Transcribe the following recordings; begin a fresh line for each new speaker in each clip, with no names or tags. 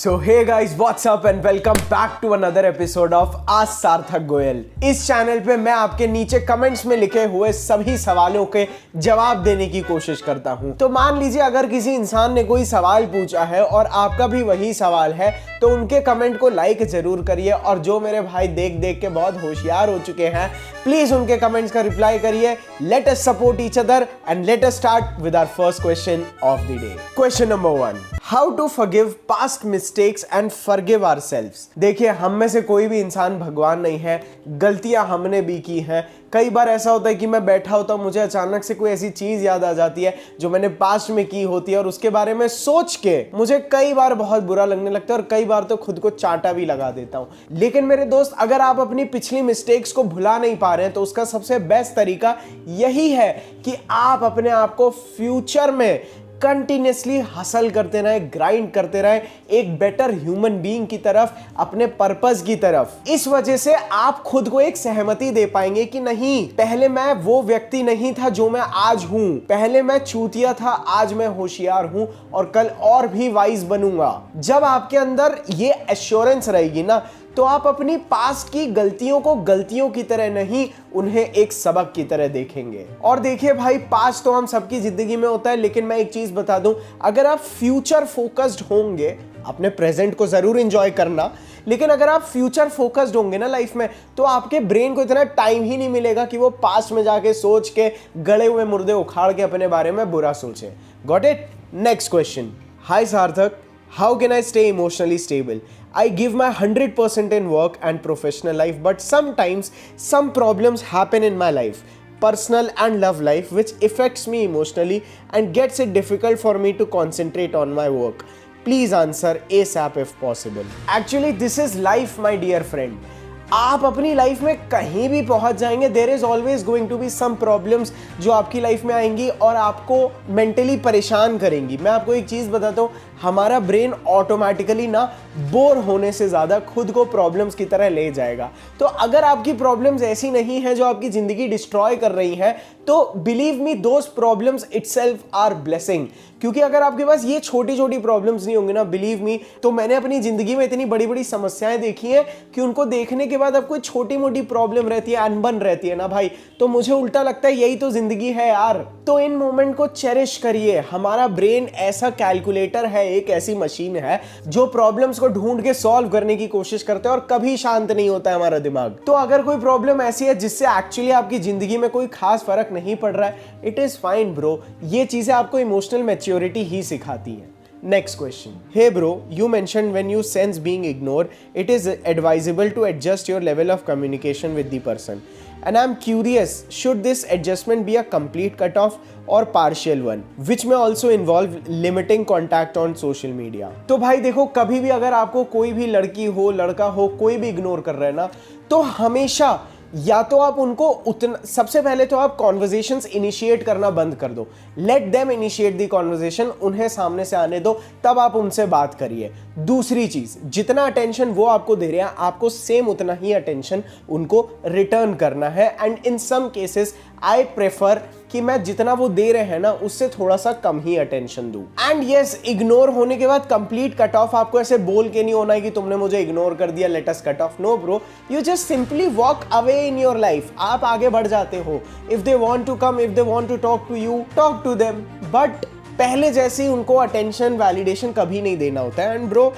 So hey guys, what's up and welcome back to another episode of Ask सार्थक गोयल। इस channel पे मैं आपके नीचे कमेंट्स में लिखे हुए सभी सवालों के जवाब देने की कोशिश करता हूं। तो मान लीजिए अगर किसी इंसान ने कोई सवाल पूछा है और आपका भी वही सवाल है तो उनके कमेंट को लाइक जरूर करिए, और जो मेरे भाई देख देख के बहुत होशियार हो चुके हैं प्लीज उनके कमेंट्स का रिप्लाई करिए। Let us support each other and let us start with our first question of the day. Question number 1, how to forgive past mistakes and forgive ourselves. देखिए, हम में से कोई भी इंसान भगवान नहीं है, गलतियां हमने भी की हैं। कई बार ऐसा होता है कि मैं बैठा होता हूं, मुझे अचानक से कोई ऐसी चीज याद आ जाती है जो मैंने पास्ट में की होती है, और उसके बारे में सोच के मुझे कई बार बहुत बुरा लगने लगता है और कई बार तो खुद को चांटा भी लगा देता हूं। लेकिन मेरे दोस्त, अगर आप अपनी पिछली मिस्टेक्स को भुला नहीं पा रहे हैं तो उसका सबसे बेस्ट तरीका यही है कि आप अपने आप को फ्यूचर में कंटिन्यूसली हसल करते रहे, ग्राइंड करते रहे, एक बेटर ह्यूमन बीइंग की तरफ, अपने पर्पस की तरफ। इस वजह से आप खुद को एक सहमति दे पाएंगे कि नहीं, पहले मैं वो व्यक्ति नहीं था जो मैं आज हूं, पहले मैं चूतिया था, आज मैं होशियार हूं और कल और भी वाइज बनूंगा। जब आपके अंदर ये एश्योरेंस रहेगी ना, तो आप अपनी पास्ट की गलतियों को गलतियों की तरह नहीं, उन्हें एक सबक की तरह देखेंगे। और देखिए भाई, पास्ट तो हम सबकी जिंदगी में होता है, लेकिन मैं एक चीज बता दूं, अगर आप फ्यूचर फोकस्ड होंगे, अपने प्रेजेंट को जरूर एंजॉय करना, लेकिन अगर आप फ्यूचर फोकस्ड होंगे ना लाइफ में, तो आपके ब्रेन को इतना टाइम ही नहीं मिलेगा कि वो पास्ट में जाके सोच के गड़े हुए मुर्दे उखाड़ के अपने बारे में बुरा सोचे। Got it? Next question. Hi Sarthak, how can I stay emotionally stable? I give my 100% in work and professional life, but sometimes some problems happen in my life, personal and love life, which affects me emotionally and gets it difficult for me to concentrate on my work. Please answer ASAP if possible. Actually, this is life, my dear friend. आप अपनी life में कहीं भी पहुंच जाएंगे, there is always going to be some problems जो आपकी life में आएंगी और आपको मेंटली परेशान करेंगी। मैं आपको एक चीज बताता हूं, हमारा ब्रेन ऑटोमेटिकली ना बोर होने से ज्यादा खुद को प्रॉब्लम्स की तरह ले जाएगा। तो अगर आपकी प्रॉब्लम्स ऐसी नहीं है जो आपकी जिंदगी डिस्ट्रॉय कर रही है, तो believe me, those problems itself are blessing. क्योंकि अगर आपके पास ये छोटी छोटी प्रॉब्लम्स नहीं होंगी ना, बिलीव मी, तो मैंने अपनी जिंदगी में इतनी बड़ी बड़ी समस्याएं देखी हैं कि उनको देखने के बाद आपको छोटी मोटी प्रॉब्लम रहती है, अनबन रहती है ना भाई, तो मुझे उल्टा लगता है यही तो जिंदगी है यार। तो इन मोमेंट को चेरिश करिए। हमारा ब्रेन ऐसा कैलकुलेटर है, एक ऐसी मशीन है जो प्रॉब्लम्स को ढूंढ के सॉल्व करने की कोशिश करते हैं और कभी शांत नहीं होता है हमारा दिमाग। तो अगर कोई प्रॉब्लम ऐसी है जिससे एक्चुअली आपकी जिंदगी में कोई खास फर्क नहीं पड़ रहा है, इट इज फाइन ब्रो। ये चीजें आपको इमोशनल मैच्योरिटी ही सिखाती है। Next question. Hey bro, you mentioned when you sense being ignored, it is advisable to adjust your level of communication with the person. And I'm curious, should this adjustment be a complete cutoff or partial one, which may also involve limiting contact on social media? तो भाई देखो, कभी भी अगर आपको कोई भी लड़की हो, लड़का हो, कोई भी इग्नोर कर रहा है ना, तो हमेशा या तो आप उनको उतना, सबसे पहले तो आप कॉन्वर्जेशंस इनिशिएट करना बंद कर दो। लेट देम इनिशिएट दी कॉन्वर्जेशन, उन्हें सामने से आने दो, तब आप उनसे बात करिए। दूसरी चीज, जितना अटेंशन वो आपको दे रहे हैं, आपको सेम उतना ही अटेंशन उनको रिटर्न करना है। And in some cases I prefer कि मैं जितना वो दे रहे हैं ना, उससे थोड़ा सा कम ही अटेंशन दूं। एंड यस, इग्नोर होने के बाद कंप्लीट कट ऑफ आपको ऐसे बोल के नहीं होना है कि तुमने मुझे इग्नोर कर दिया, let us cut off. No bro, you just simply walk away in your life. आप आगे बढ़ जाते हो। If they want to come, if they want to talk to you, talk to them, but पहले जैसे उनको अटेंशन, वैलिडेशन कभी नहीं देना होता है। एंड ब्रो,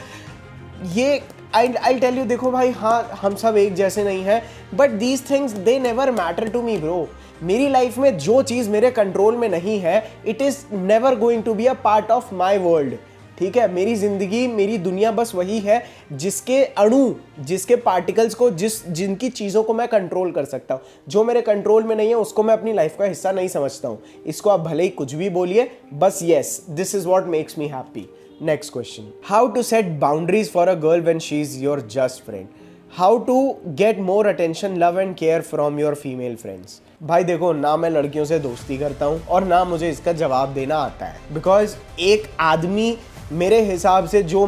ये I'll tell you, देखो भाई, हाँ हम सब एक जैसे नहीं हैं, but these things they never matter to me bro. मेरी लाइफ में जो चीज़ मेरे कंट्रोल में नहीं है, it is never going to be a part of my world. ठीक है, मेरी जिंदगी, मेरी दुनिया बस वही है जिसके अणु, जिसके पार्टिकल्स को, जिनकी चीज़ों को मैं कंट्रोल कर सकता हूँ। जो मेरे कंट्रोल में नहीं है उसको मैं अपनी लाइफ का हिस्सा नहीं समझता हूँ। इसको आप भले ही कुछ भी बोलिए, बस yes, this is what makes me happy. Next question. How to set boundaries for a girl when she is your just friend? How to get more attention, love and care from your female friends? भाई देखो, ना मैं लड़कियों से दोस्ती करता हूँ और ना मुझे इसका जवाब देना आता है। बिकॉज एक आदमी, मेरे हिसाब से, जो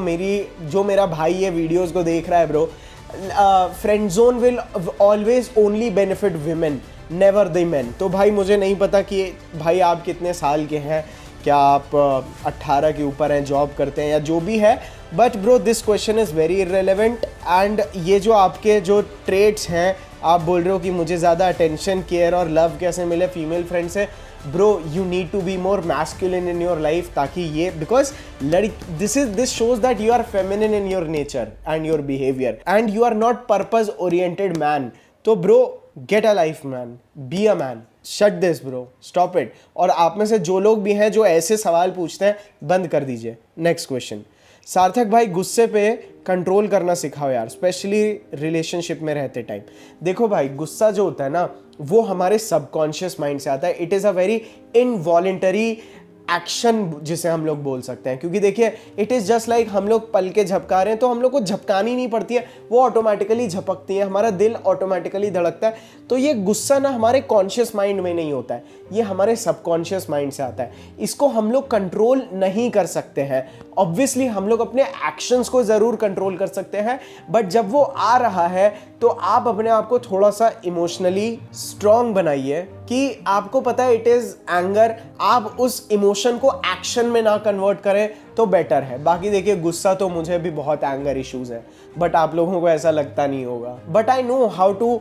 मेरा भाई ये वीडियोस को देख रहा है bro, friend zone will always only benefit women, never the main. तो भाई मुझे नहीं पता कि भाई आप कितने साल के हैं, क्या आप 18 के ऊपर हैं, जॉब करते हैं या जो भी है, but bro this question is very irrelevant. And ये जो आपके जो ट्रेड्स हैं, आप बोल रहे हो कि मुझे ज़्यादा अटेंशन, केयर और लव कैसे मिले फीमेल फ्रेंड से, bro you need to be more masculine in your life, ताकि ये because this shows that you are feminine in your nature and your behaviour and you are not purpose oriented man. तो bro get a life man, be a man, shut this bro, stop it. और आप में से जो लोग भी हैं जो ऐसे सवाल पूछते हैं, बंद कर दीजिए। नेक्स्ट क्वेश्चन, सार्थक भाई गुस्से पे कंट्रोल करना सिखाओ यार, स्पेशली रिलेशनशिप में रहते टाइम। देखो भाई, गुस्सा जो होता है ना, वो हमारे सबकॉन्शियस माइंड से आता है। It is a very involuntary action जिसे हम लोग बोल सकते हैं, क्योंकि देखिए इट इज़ जस्ट लाइक हम लोग पल के झपका रहे हैं, तो हम लोग को झपकानी नहीं पड़ती है, वो ऑटोमेटिकली झपकती है, हमारा दिल ऑटोमेटिकली धड़कता है। तो ये गुस्सा ना हमारे कॉन्शियस माइंड में नहीं होता है, ये हमारे सबकॉन्शियस माइंड से आता है। इसको हम लोग कंट्रोल नहीं कर सकते हैं। ऑब्वियसली हम लोग अपने एक्शंस को ज़रूर कंट्रोल कर सकते हैं, बट जब वो आ रहा है तो आप अपने आप को थोड़ा सा इमोशनली स्ट्रॉन्ग बनाइए कि आपको पता है इट इज़ एंगर, आप उस इमोशन को एक्शन में ना कन्वर्ट करें तो बेटर है। बाकी देखिए, गुस्सा तो मुझे भी बहुत एंगर इश्यूज है, बट आप लोगों को ऐसा लगता नहीं होगा। But I know how to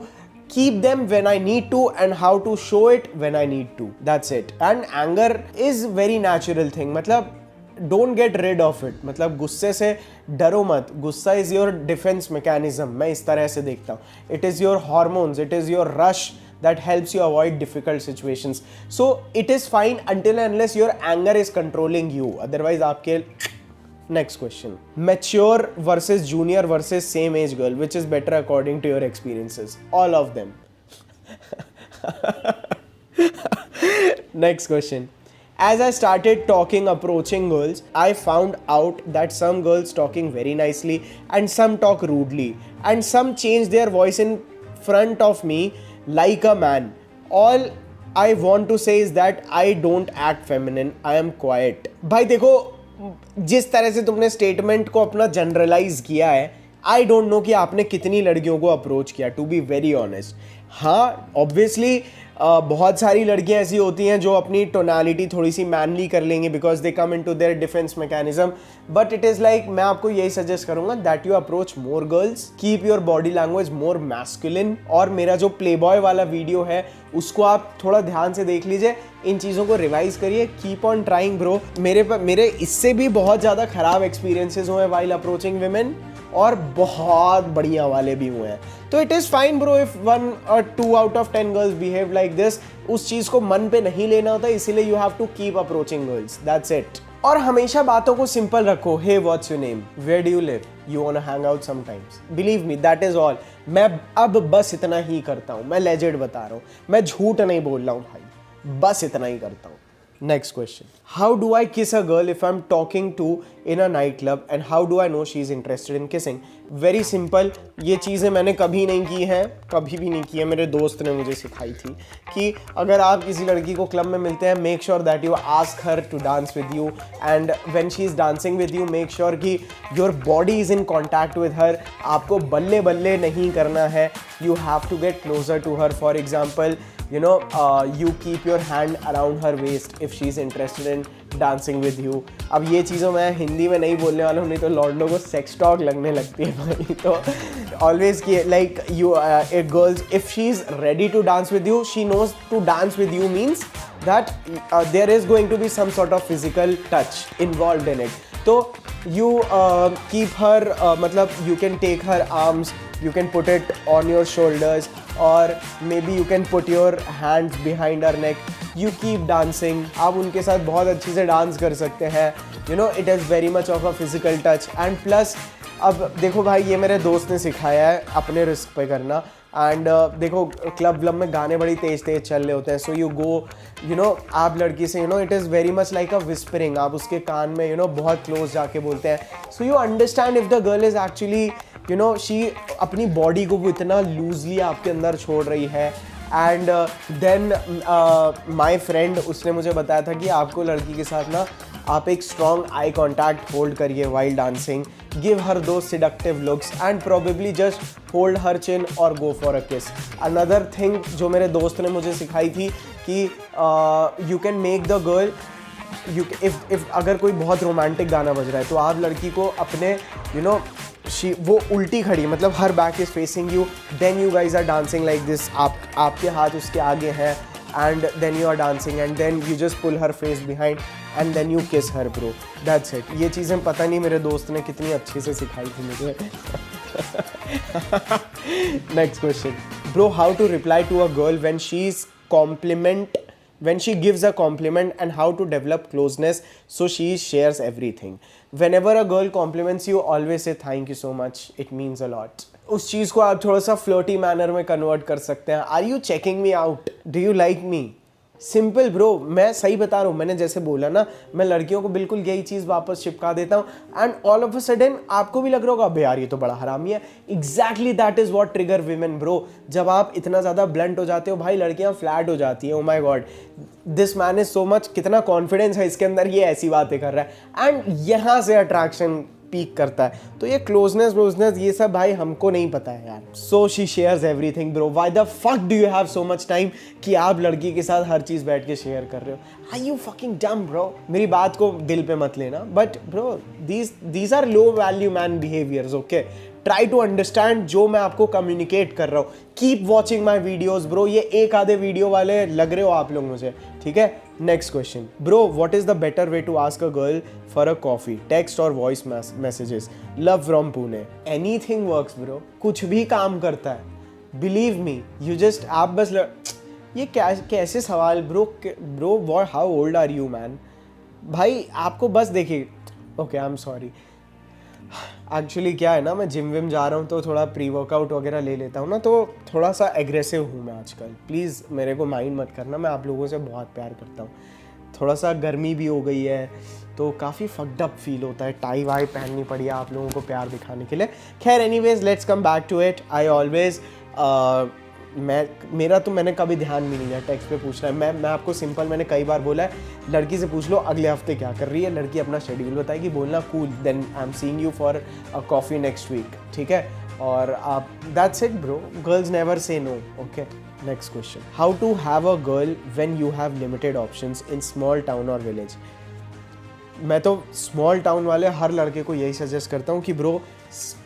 keep them when I need to and how to show it when I need to, that's it. And anger is very natural thing, मतलब don't get rid of it, मतलब गुस्से से डरो मत। गुस्सा is your defense mechanism, मैं इस तरह से देखता हूँ। It is your hormones, it is your rush that helps you avoid difficult situations. So it is fine until and unless your anger is controlling you, otherwise आपके Next question, mature versus junior versus same age girl, which is better according to your experiences? All of them. Next question, as I started talking approaching girls, I found out that some girls talking very nicely and some talk rudely and some change their voice in front of me like a man. All I want to say is that I don't act feminine, I am quiet. भाई देखो, जिस तरह से तुमने statement को अपना generalise किया है, आई डोंट नो कि आपने कितनी लड़कियों को अप्रोच किया, टू बी वेरी ऑनेस्ट। हाँ, ऑब्वियसली बहुत सारी लड़कियां ऐसी होती हैं जो अपनी टोनालिटी थोड़ी सी मैनली कर लेंगी because they come into their defence mechanism, but it is like मैं आपको यही सजेस्ट करूंगा that you approach more girls, keep your body language more masculine. और मेरा जो प्लेबॉय वाला वीडियो है उसको आप थोड़ा ध्यान से देख लीजिए, इन चीज़ों को रिवाइज करिए, कीप ऑन ट्राइंग ब्रो। मेरे इससे भी बहुत ज़्यादा ख़राब एक्सपीरियंसेस हुए वाइल अप्रोचिंग विमेन और बहुत बढ़िया वाले भी हुए हैं। तो it is fine bro if 1 or 2 out of 10 girls behave like this. उस चीज़ को मन पे नहीं लेना होता, इसीलिए you have to keep approaching girls, that's it. और हमेशा बातों को सिंपल रखो। Hey what's your name, where do you live, you want to hang out sometimes, believe me that is all. मैं अब बस इतना ही करता हूँ, मैं लेजेंड बता रहा हूँ, मैं झूठ नहीं बोल रहा हूँ भाई, बस इतना ही करता हूँ। Next question, how do I kiss a girl if I'm talking to in a nightclub and how do I know she is interested in kissing? Very simple, ये चीज़ें मैंने कभी नहीं की हैं, कभी भी नहीं की है, मेरे दोस्त ने मुझे सिखाई थी कि अगर आप किसी लड़की को क्लब में मिलते हैं, make sure that you ask her to dance with you and when she is dancing with you make sure कि your body is in contact with her। आपको बल्ले बल्ले नहीं करना है, you have to get closer to her। For example, you know, you keep your hand around her waist if she is interested in dancing with you। अब ये चीज़ों मैं हिंदी में नहीं बोलने वाला हूँ, नहीं तो लॉर्डों को सेक्स टॉक लगने लगती है भाई। तो ऑलवेज की लाइक यू एक girls if she is ready to dance with you, she knows to dance with you means that there is going to be some sort of physical touch involve in it. तो you keep her मतलब you can take her arms, you can put it on your shoulders or maybe you can put your hands behind her neck, you keep dancing। आप उनके साथ बहुत अच्छे से dance कर सकते हैं, you know it is very much of a physical touch and plus अब देखो भाई, ये मेरे दोस्त ने सिखाया है अपने रिस्क पे करना। एंड देखो क्लब व्लब में गाने बड़ी तेज़ तेज़ चल रहे होते हैं, so you go you know, आप लड़की से you know it is very much like a whispering, आप उसके कान में यू नो बहुत क्लोज जाके बोलते हैं, so you understand if the girl is actually you know she अपनी बॉडी को वो इतना लूजली आपके अंदर छोड़ रही है। एंड देन माई फ्रेंड उसने मुझे बताया था कि आपको लड़की के साथ ना आप एक स्ट्रॉन्ग आई कॉन्टैक्ट होल्ड करिए while dancing, give her two seductive looks and probably just hold her chin और गो फॉर अ किस। अनदर थिंग जो मेरे दोस्त ने मुझे सिखाई थी कि you can make the girl if अगर कोई बहुत रोमांटिक गाना बज रहा है तो आप लड़की को अपने वो उल्टी खड़ी, मतलब her back is facing you, then you guys are dancing like this, आपके हाथ उसके आगे हैं, and then you are dancing and then you just pull her face behind and then you kiss her bro, that's it. ये चीज़ें पता नहीं मेरे दोस्त ने कितनी अच्छे से सिखाई थी मुझे. Next question, bro, how to reply to a girl when she gives a compliment and how to develop closeness so she shares everything. Whenever a girl compliments you, always say thank you so much, it means a lot. उस चीज़ को आप थोड़ा सा flirty manner में convert कर सकते हैं. Are you checking me out, do you like me? Simple bro, मैं सही बता रहा हूँ. मैंने जैसे बोला ना, मैं लड़कियों को बिल्कुल यही चीज़ वापस चिपका देता हूँ and all of a sudden आपको भी लग रहा होगा अबे यार ये तो बड़ा हरामी है. Exactly that is what trigger women bro. जब आप इतना ज़्यादा ब्लंट हो जाते हो भाई, लड़कियाँ फ्लैट हो जाती हैं. Oh my God, this man is so much, कितना कॉन्फिडेंस है इसके अंदर, ये ऐसी बातें कर रहा है एंड यहाँ से अट्रैक्शन पीक करता है. तो ये क्लोजनेस ये सब भाई हमको नहीं पता है यार. So she shares everything bro. Why the fuck do you have so much time कि आप लड़की के साथ हर चीज बैठ के शेयर कर रहे हो? Are you fucking dumb bro? मेरी बात को दिल पे मत लेना, but bro these are low value man behaviors. Okay, try to understand जो मैं आपको कम्युनिकेट कर रहा हूँ. Keep watching my videos bro. ये एक आधे वीडियो वाले लग रहे हो आप लोग मुझे, ठीक है. Next question bro, what is the better way to ask a girl for a coffee, text और voice messages? Love from Pune. Anything works bro, कुछ भी काम करता है. बिलीव मी, यू जस्ट आप बस ये कैसे सवाल bro. What, how old are you man? भाई आपको बस देखिए. Okay, I am sorry. Actually क्या है ना, मैं जिम विम जा रहा हूँ तो थोड़ा प्री वर्कआउट वगैरह ले लेता हूँ ना, तो थोड़ा सा एग्रेसिव हूँ मैं आजकल. प्लीज़ मेरे को माइंड मत करना, मैं आप लोगों से बहुत प्यार करता हूँ. थोड़ा सा गर्मी भी हो गई है तो काफ़ी फक्ड अप फील होता है. टाई वाई पहननी पड़ी है आप लोगों को प्यार दिखाने के लिए. खैर anyways, let's come back to it. I always मेरा तो मैंने कभी ध्यान भी नहीं दिया टेक्स्ट पे पूछ रहा है. मैं आपको सिंपल, मैंने कई बार बोला है, लड़की से पूछ लो अगले हफ्ते क्या कर रही है. लड़की अपना शेड्यूल बताएगी, बोलना cool, then I am seeing you for a coffee next week, ठीक है. और आप, that's it bro. Girls never say no. Okay, next question, how to have a girl when you have limited options in small town और village? मैं तो small town वाले हर लड़के को यही सजेस्ट करता हूँ कि bro,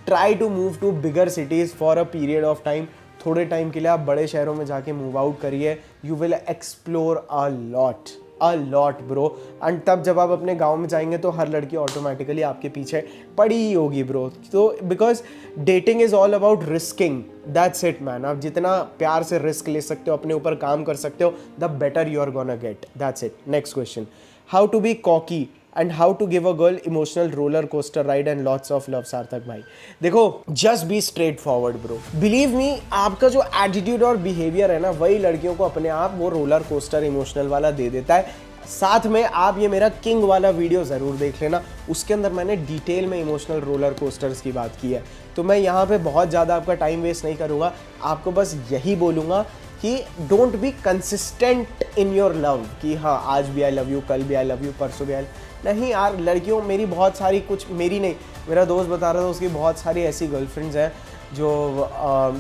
try to move to bigger cities for a period of time. थोड़े टाइम के लिए आप बड़े शहरों में जाके मूव आउट करिए. You will explore a lot bro. And तब जब आप अपने गांव में जाएंगे तो हर लड़की ऑटोमेटिकली आपके पीछे पड़ी ही होगी ब्रो. तो because dating is all about risking, that's it man. आप जितना प्यार से रिस्क ले सकते हो, अपने ऊपर काम कर सकते हो, the better you are gonna get. That's it. Next question, how to be cocky and how to give a girl emotional roller coaster ride and lots of love. सार्थक भाई देखो, just be straightforward bro. Believe me, आपका जो attitude और behavior है ना, वही लड़कियों को अपने आप वो roller coaster emotional वाला दे देता है. साथ में आप ये मेरा किंग वाला वीडियो ज़रूर देख लेना, उसके अंदर मैंने डिटेल में इमोशनल रोलर कोस्टर्स की बात की है. तो मैं यहाँ पे बहुत ज़्यादा आपका टाइम वेस्ट नहीं करूँगा. आपको बस यही बोलूँगा कि don't be consistent in your love, कि हाँ आज भी आई लव यू, कल भी आई लव यू, परसों भी आई. नहीं यार, लड़कियों, मेरी बहुत सारी, कुछ मेरी नहीं, मेरा दोस्त बता रहा था उसकी बहुत सारी ऐसी गर्लफ्रेंड्स हैं जो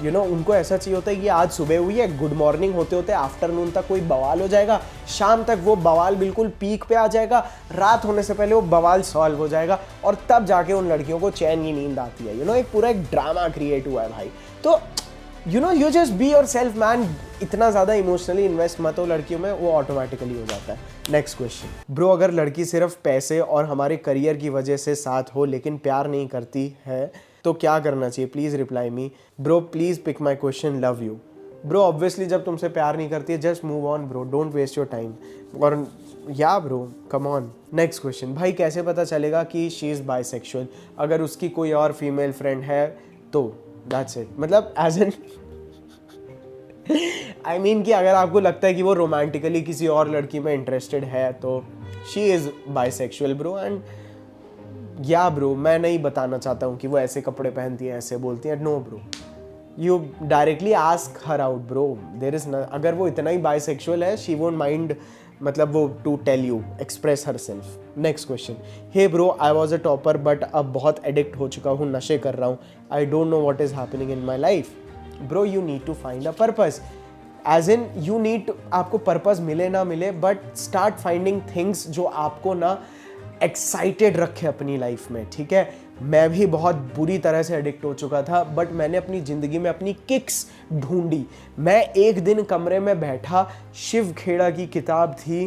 यू नो उनको ऐसा चाहिए होता है कि आज सुबह हुई है, गुड मॉर्निंग होते होते आफ्टरनून तक कोई बवाल हो जाएगा, शाम तक वो बवाल बिल्कुल पीक पे आ जाएगा, रात होने से पहले वो बवाल सॉल्व हो जाएगा और तब जाके उन लड़कियों को चैन की नींद आती है. यू नो एक पूरा एक ड्रामा क्रिएट हुआ है भाई. तो you know you just be your self man. इतना ज़्यादा इमोशनली इन्वेस्ट मत हो लड़कियों में, वो ऑटोमेटिकली हो जाता है. नेक्स्ट क्वेश्चन ब्रो, अगर लड़की सिर्फ पैसे और हमारे करियर की वजह से साथ हो लेकिन प्यार नहीं करती है तो क्या करना चाहिए? Please reply me bro, please pick my question, love you bro. Obviously जब तुमसे प्यार नहीं करती है, just move on bro, don't waste your time. और या bro, come on. Next question, भाई कैसे पता चलेगा कि शी इज़ बाइसेक्सुअल? अगर उसकी कोई और फीमेल फ्रेंड है तो दैट्स इट. मतलब एज एन आई मीन कि अगर आपको लगता है कि वो रोमांटिकली किसी और लड़की में इंटरेस्टेड है तो she is bisexual bro. And या ब्रो, मैं नहीं बताना चाहता हूँ कि वो ऐसे कपड़े पहनती हैं, ऐसे बोलती हैं. No bro, you directly ask her out bro. There is न, अगर वो इतना ही बाइसेक्सुअल है, शी वोंट माइंड, मतलब वो to tell you, express herself. Next question, hey bro, I was a topper but अब बहुत एडिक्ट हो चुका हूँ, नशे कर रहा हूँ. I don't know what is happening in my life. Bro, you need to find a purpose. As in you need, आपको पर्पस मिले ना मिले, बट स्टार्ट फाइंडिंग थिंग्स जो आपको ना एक्साइटेड रखे अपनी लाइफ में, ठीक है। मैं भी बहुत बुरी तरह से एडिक्ट हो चुका था, बट मैंने अपनी ज़िंदगी में अपनी किक्स ढूंढी। मैं एक दिन कमरे में बैठा, शिव खेड़ा की किताब थी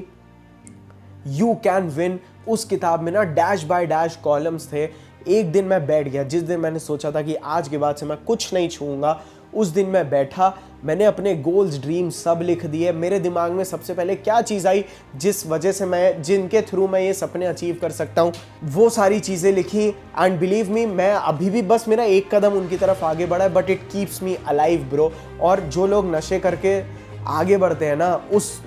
यू कैन विन, उस किताब में ना डैश बाय डैश कॉलम्स थे। एक दिन मैं बैठ गया, जिस दिन मैंने सोचा था कि आज के बाद से मैं कुछ नहीं छूऊंगा, उस दिन मैं बैठा, मैंने अपने गोल्स ड्रीम्स सब लिख दिए। मेरे दिमाग में सबसे पहले क्या चीज़ आई जिस वजह से मैं, जिनके थ्रू मैं ये सपने अचीव कर सकता हूँ, वो सारी चीज़ें लिखी। एंड बिलीव मी, मैं अभी भी बस मेरा एक कदम उनकी तरफ आगे बढ़ा है, but it keeps me alive bro. और जो लोग नशे करके आगे बढ़ते हैं ना, उस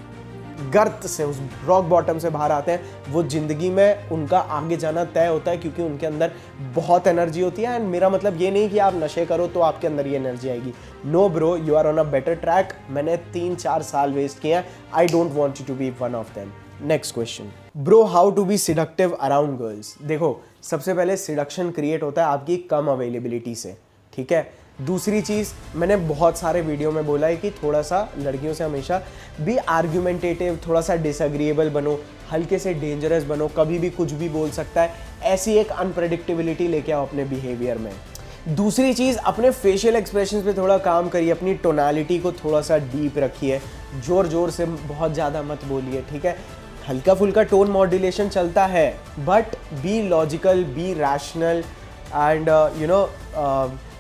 गर्त से, उस रॉक बॉटम से बाहर आते हैं, वो जिंदगी में उनका आगे जाना तय होता है, क्योंकि उनके अंदर बहुत एनर्जी होती है। एंड मेरा मतलब ये नहीं कि आप नशे करो तो आपके अंदर ये एनर्जी आएगी। No bro, you are on a better track. मैंने 3-4 साल वेस्ट किए हैं। I don't want you to be one of them. Next question, bro how to be seductive around girls. देखो, सबसे पहले सिडक्शन क्रिएट होता है आपकी कम अवेलेबिलिटी से, ठीक है। दूसरी चीज़, मैंने बहुत सारे वीडियो में बोला है कि थोड़ा सा लड़कियों से हमेशा भी आर्ग्यूमेंटेटिव, थोड़ा सा डिसएग्रीएबल बनो, हल्के से डेंजरस बनो, कभी भी कुछ भी बोल सकता है, ऐसी एक अनप्रेडिक्टेबिलिटी लेके आओ अपने बिहेवियर में। दूसरी चीज़, अपने फेशियल एक्सप्रेशन पे थोड़ा काम करिए, अपनी टोनालिटी को थोड़ा सा डीप रखिए, जोर जोर से बहुत ज़्यादा मत बोलिए, ठीक है। हल्का फुल्का टोन मॉड्यूलेशन चलता है, but be logical, B rational and you know,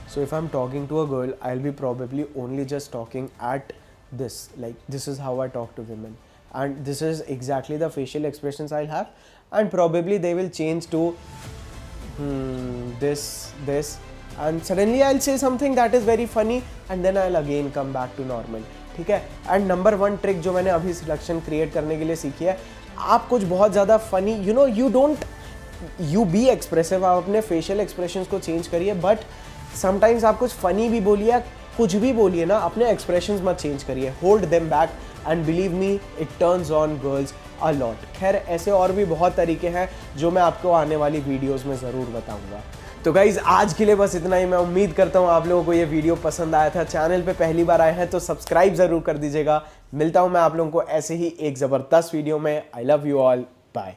so if I'm talking to a girl, I'll be probably only just talking at this, like this is how I talk to women, and this is exactly the facial expressions I'll have, and probably they will change to this, and suddenly I'll say something that is very funny, and then I'll again come back to normal, ठीक है। And number 1 trick जो मैंने अभी selection create करने के लिए सीखी है, आप कुछ बहुत ज़्यादा funny, you know, you B expressive, आप अपने फेशियल एक्सप्रेशंस को चेंज करिए, बट समटाइम्स आप कुछ फनी भी बोलिए, कुछ भी बोलिए ना, अपने एक्सप्रेशंस मत चेंज करिए, hold them back, and believe me it turns on girls a lot. खैर, ऐसे और भी बहुत तरीके हैं जो मैं आपको आने वाली वीडियोस में ज़रूर बताऊंगा। तो गाइज, आज के लिए बस इतना ही। मैं उम्मीद करता हूँ आप लोगों को ये वीडियो पसंद आया था। चैनल पे पहली बार आए हैं तो सब्सक्राइब ज़रूर कर दीजिएगा। मिलता हूँ मैं आप लोगों को ऐसे ही एक ज़बरदस्त वीडियो में। I love you all, bye.